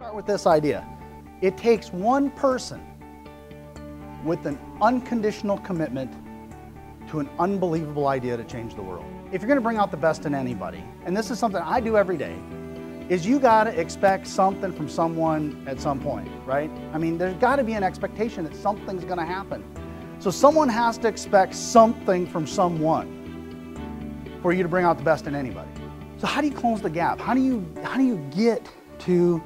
Start with this idea. It takes one person with an unconditional commitment to an unbelievable idea to change the world. If you're going to bring out the best in anybody, and this is something I do every day, is you got to expect something from someone at some point, right? I mean, there's got to be an expectation that something's going to happen. So someone has to expect something from someone for you to bring out the best in anybody. So how do you close the gap? How do you get to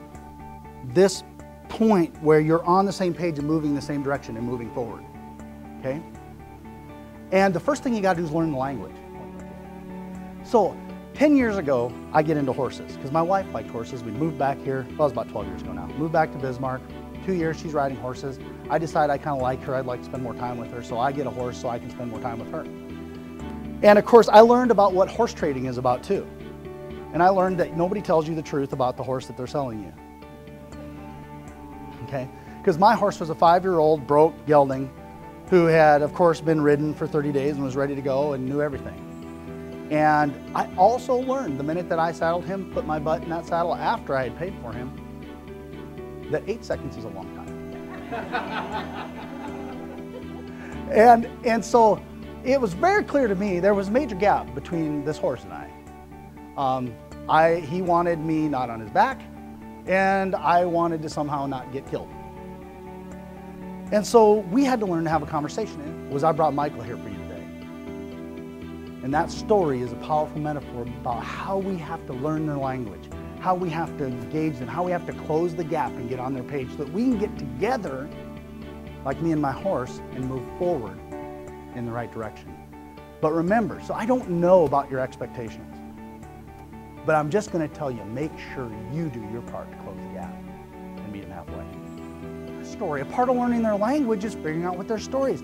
this point where you're on the same page and moving the same direction and moving forward? Okay? And the first thing you got to do is learn the language. So 10 years ago, I get into horses because my wife liked horses. We moved back here, well, it was about 12 years ago now. Moved back to Bismarck. 2 years she's riding horses. I decide I kind of like her. I'd like to spend more time with her, so I get a horse so I can spend more time with her. And of course, I learned about what horse trading is about too. And I learned that nobody tells you the truth about the horse that they're selling you. Okay? Because my horse was a 5-year-old, broke gelding, who had, of course, been ridden for 30 days and was ready to go and knew everything. And I also learned the minute that I saddled him, put my butt in that saddle after I had paid for him, that 8 seconds is a long time. and so it was very clear to me there was a major gap between this horse and I. He wanted me not on his back, and I wanted to somehow not get killed. And so we had to learn to have a conversation. I brought Michael here for you today. And that story is a powerful metaphor about how we have to learn their language, how we have to engage them, how we have to close the gap and get on their page so that we can get together, like me and my horse, and move forward in the right direction. But remember, so I don't know about your expectations, but I'm just going to tell you, make sure you do your part to close the gap and meet them halfway. Story. A part of learning their language is figuring out what their story is.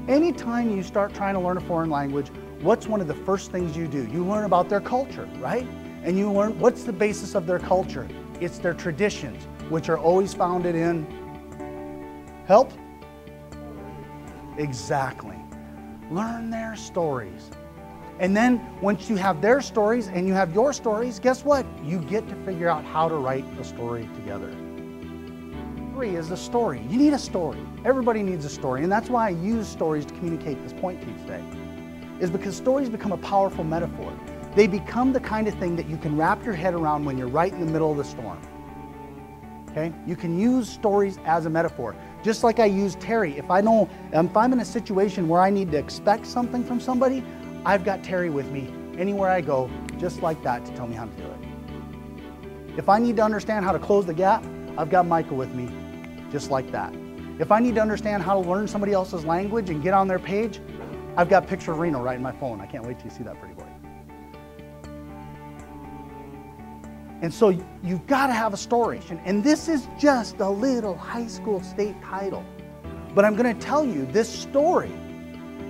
Anytime you start trying to learn a foreign language, what's one of the first things you do? You learn about their culture, right? And you learn what's the basis of their culture. It's their traditions, which are always founded in help? Exactly. Learn their stories. And then once you have their stories and you have your stories, guess what? You get to figure out how to write a story together. 3 is the story. You need a story. Everybody needs a story. And that's why I use stories to communicate this point to you today, is because stories become a powerful metaphor. They become the kind of thing that you can wrap your head around when you're right in the middle of the storm. Okay? You can use stories as a metaphor. Just like I use Terry. If I'm in a situation where I need to expect something from somebody, I've got Terry with me anywhere I go, just like that, to tell me how to do it. If I need to understand how to close the gap, I've got Michael with me, just like that. If I need to understand how to learn somebody else's language and get on their page, I've got a picture of Reno right in my phone. I can't wait till you see that pretty boy. And so you've got to have a story. And this is just a little high school state title. But I'm going to tell you, this story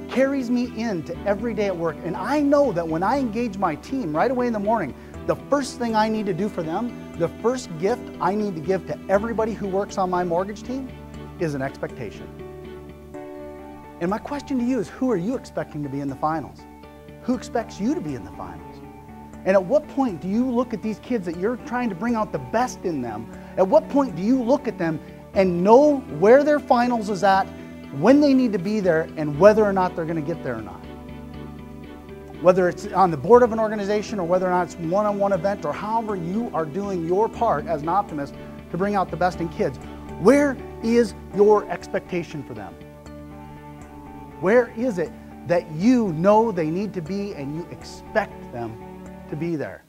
carries me into every day at work. And I know that when I engage my team right away in the morning, the first thing I need to do for them, the first gift I need to give to everybody who works on my mortgage team is an expectation. And my question to you is, who are you expecting to be in the finals? Who expects you to be in the finals? And at what point do you look at these kids that you're trying to bring out the best in them? At what point do you look at them and know where their finals is at, when they need to be there, and whether or not they're going to get there or not? Whether it's on the board of an organization or whether or not it's one-on-one event, or however you are doing your part as an optimist to bring out the best in kids, where is your expectation for them? Where is it that you know they need to be and you expect them to be there?